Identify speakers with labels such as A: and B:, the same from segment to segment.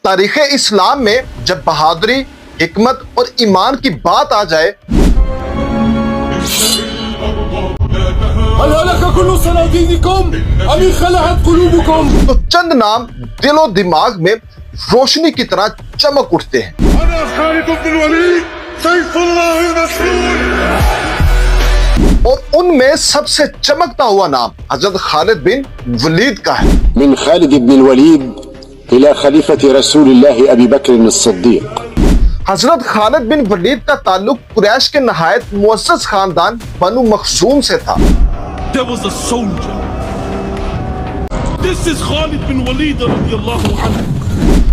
A: تاریخ اسلام میں جب بہادری، حکمت اور ایمان کی بات آ جائے تو چند نام دل و دماغ میں روشنی کی طرح چمک اٹھتے ہیں۔ اور ان میں سب سے چمکتا ہوا نام حضرت خالد بن ولید کا ہے۔
B: من خالد بن الولید الى خلیفۃ رسول اللہ ابی بکر الصدیق۔
A: حضرت خالد بن ولید کا تعلق قریش کے نہایت معزز خاندان بنو مخزوم سے تھا۔
C: There was a soldier. This is Khalid bin Walid radiyallahu anhu.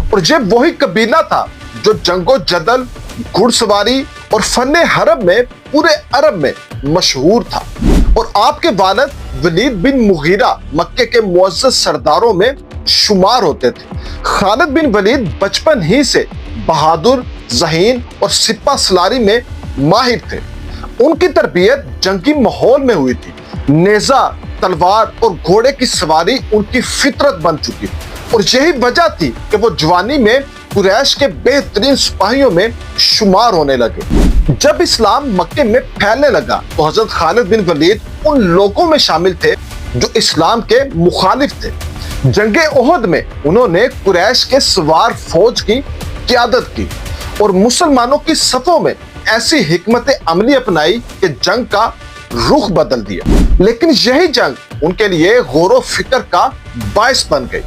A: اور یہ وہی قبیلہ تھا جو جنگ و جدل، گھڑ سواری اور فن حرب میں پورے عرب میں مشہور تھا۔ اور آپ کے والد ولید بن مغیرہ مکے کے معزز سرداروں میں شمار ہوتے تھے۔ خالد بن ولید بچپن ہی سے بہادر، ذہین اور سپہ سالاری میں ماہر تھے۔ ان کی تربیت جنگی ماحول میں ہوئی تھی۔ نیزہ، تلوار اور گھوڑے کی سواری ان کی فطرت بن چکی، اور یہی وجہ تھی کہ وہ جوانی میں قریش کے بہترین سپاہیوں میں شمار ہونے لگے۔ جب اسلام مکے میں پھیلنے لگا تو حضرت خالد بن ولید ان لوگوں میں شامل تھے جو اسلام کے مخالف تھے۔ جنگ احد میں انہوں نے قریش کے سوار فوج کی قیادت کی اور مسلمانوں کی صفوں میں ایسی حکمت عملی اپنائی کہ جنگ کا رخ بدل دیا۔ لیکن یہی جنگ ان کے لیے غور و فکر کا باعث بن گئی،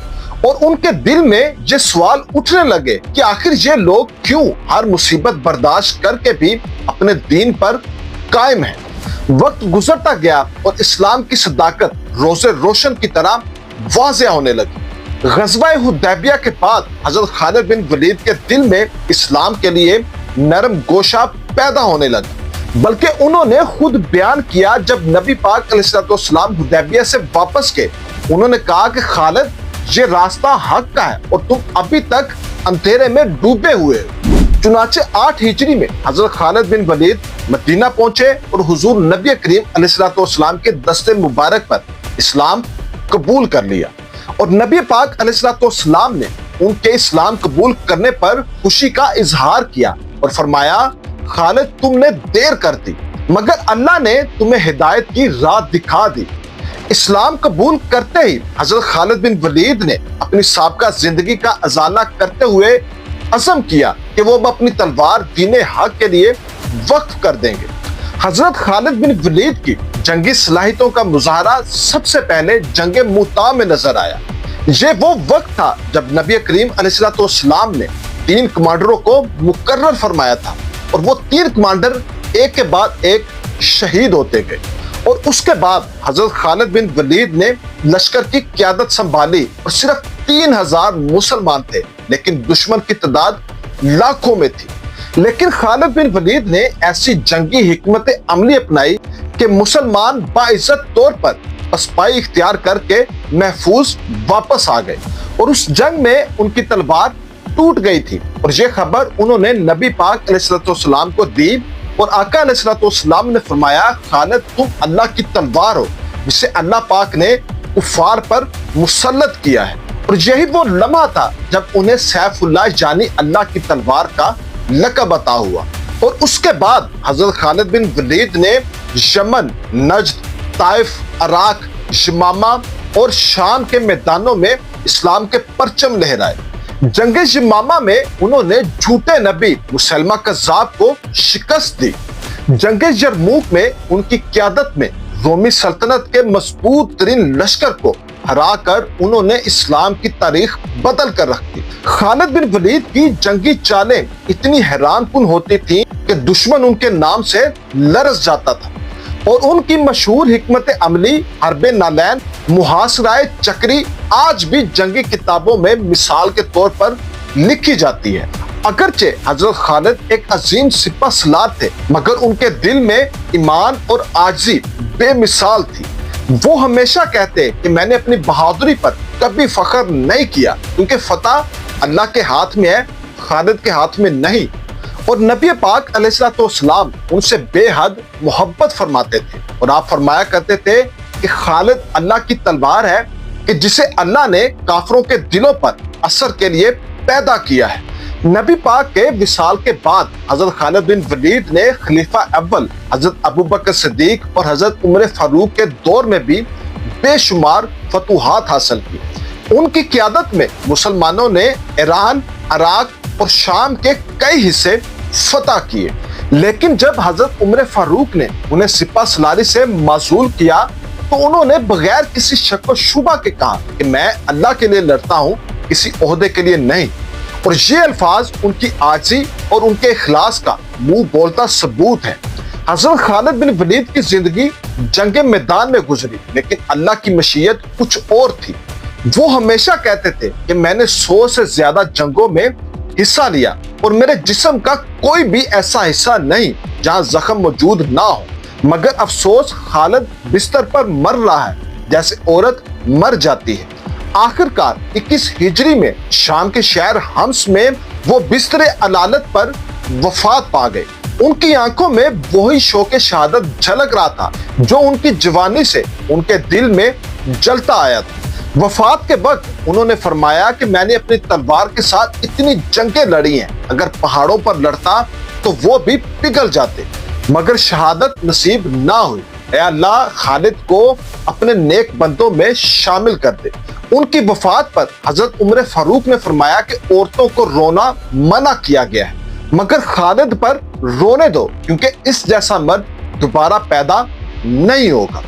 A: اور ان کے دل میں یہ سوال اٹھنے لگے کہ آخر یہ لوگ کیوں ہر مصیبت برداشت کر کے بھی اپنے دین پر قائم ہیں۔ وقت گزرتا گیا اور اسلام کی صداقت روز روشن کی طرح واضح ہونے لگی۔ غزوہ حدیبیہ کے بعد حضرت خالد بن ولید کے دل میں اسلام کے لیے نرم گوشہ پیدا ہونے لگا، بلکہ انہوں نے خود بیان کیا جب نبی پاک علیہ السلام حدیبیہ سے واپس گئے، انہوں نے کہا کہ خالد یہ راستہ حق کا ہے اور تم ابھی تک اندھیرے میں ڈوبے ہوئے ہو۔ چنانچہ 8 ہجری میں حضرت خالد بن ولید مدینہ پہنچے اور حضور نبی کریم علیہ السلام کے دست مبارک پر اسلام قبول کر لیا، اور نبی پاک علیہ السلام نے ان کے اسلام قبول کرنے پر خوشی کا اظہار کیا اور فرمایا، خالد تم نے دیر کر دی مگر اللہ نے تمہیں ہدایت کی راہ دکھا دی۔ اسلام قبول کرتے ہی حضرت خالد بن ولید نے اپنی سابقہ زندگی کا ازالہ کرتے ہوئے عزم کیا کہ وہ اپنی تلوار دین حق کے لیے وقف کر دیں گے۔ حضرت خالد بن ولید کی جنگی صلاحیتوں کا مظاہرہ سب سے پہلے جنگ موطا میں نظر آیا۔ یہ وہ وقت تھا جب نبی کریم علیہ السلام نے 3 کمانڈروں کو مقرر فرمایا تھا، اور وہ 3 کمانڈر ایک کے بعد ایک شہید ہوتے گئے، اور اس کے بعد حضرت خالد بن ولید نے لشکر کی قیادت سنبھالی، اور صرف 3000 مسلمان تھے لیکن دشمن کی تعداد لاکھوں میں تھی۔ لیکن خالد بن ولید نے ایسی جنگی حکمت عملی اپنائی کہ مسلمان باعزت طور پر پسپائی اختیار کر کے محفوظ واپس آ گئے، اور اس جنگ میں ان کی تلوار ٹوٹ گئی تھی، اور یہ خبر انہوں نے نبی پاک علیہ السلام کو دی، اور آقا علیہ السلام نے فرمایا، خالد تم اللہ کی تلوار ہو جسے اللہ پاک نے کفار پر مسلط کیا ہے۔ اور یہی وہ لمحہ تھا جب انہیں سیف اللہ یعنی اللہ کی تلوار کا لقب عطا ہوا، اور اس کے بعد حضرت خالد بن ولید نے یمن، نجد، طائف، عراق، یمامہ اور شام کے میدانوں میں اسلام کے پرچم لہرائے۔ جنگ یمامہ میں انہوں نے جھوٹے نبی مسلمہ کذاب کو شکست دی۔ جنگ یرموک میں ان کی قیادت میں رومی سلطنت کے مضبوط ترین لشکر کو ہرا کر انہوں نے اسلام کی تاریخ بدل کر رکھ دی۔ خالد بن ولید کی جنگی چالیں اتنی حیران کن ہوتی تھیں کہ دشمن ان کے نام سے لرز جاتا تھا، اور ان کی مشہور حکمت عملی حرب نالین، محاصرہ چکری آج بھی جنگی کتابوں میں مثال کے طور پر لکھی جاتی ہے۔ اگرچہ حضرت خالد ایک عظیم سپہ سالار تھے مگر ان کے دل میں ایمان اور عاجزی بے مثال تھی۔ وہ ہمیشہ کہتے کہ میں نے اپنی بہادری پر کبھی فخر نہیں کیا، کیونکہ فتح اللہ کے ہاتھ میں ہے، خالد کے ہاتھ میں نہیں۔ اور نبی پاک علیہ السلام ان سے بے حد محبت فرماتے تھے، اور آپ فرمایا کرتے تھے کہ خالد اللہ کی تلوار ہے کہ جسے اللہ نے کافروں کے دلوں پر اثر کے لیے پیدا کیا ہے۔ نبی پاک کے وصال کے بعد حضرت خالد بن ولید نے خلیفہ اول حضرت ابوبکر صدیق اور حضرت عمر فاروق کے دور میں بھی بے شمار فتوحات حاصل کی۔ ان کی قیادت میں مسلمانوں نے ایران، عراق اور شام کے کئی حصے فتح کیے، لیکن جب حضرت عمر فاروق نے انہیں سپہ سالاری سے معزول کیا تو انہوں نے بغیر کسی شک و شبہ کے کہا کہ میں اللہ کے لیے لڑتا ہوں، کسی عہدے کے لیے نہیں۔ اور یہ الفاظ ان کی عاجزی اور ان کے اخلاص کا منہ بولتا ثبوت ہے۔ حضرت خالد بن ولید کی زندگی جنگ میدان میں گزری، لیکن اللہ کی مشیت کچھ اور تھی۔ وہ ہمیشہ کہتے تھے کہ میں نے 100 سے زیادہ جنگوں میں حصہ لیا اور میرے جسم کا کوئی بھی ایسا حصہ نہیں جہاں زخم موجود نہ ہو، مگر افسوس خالد بستر پر مر رہا ہے جیسے عورت مر جاتی ہے۔ آخر کار 21 ہجری میں شام کے شہر حمص میں وہ بستر علالت پر وفات پا گئے۔ ان کی آنکھوں میں وہی شوق شہادت جھلک رہا تھا جو ان کی جوانی سے ان کے دل میں جلتا آیا تھا۔ وفات کے وقت انہوں نے فرمایا کہ میں نے اپنی تلوار کے ساتھ اتنی جنگیں لڑی ہیں، اگر پہاڑوں پر لڑتا تو وہ بھی پگھل جاتے، مگر شہادت نصیب نہ ہوئی۔ اے اللہ خالد کو اپنے نیک بندوں میں شامل کر دے۔ ان کی وفات پر حضرت عمر فاروق نے فرمایا کہ عورتوں کو رونا منع کیا گیا ہے، مگر خالد پر رونے دو کیونکہ اس جیسا مرد دوبارہ پیدا نہیں ہوگا۔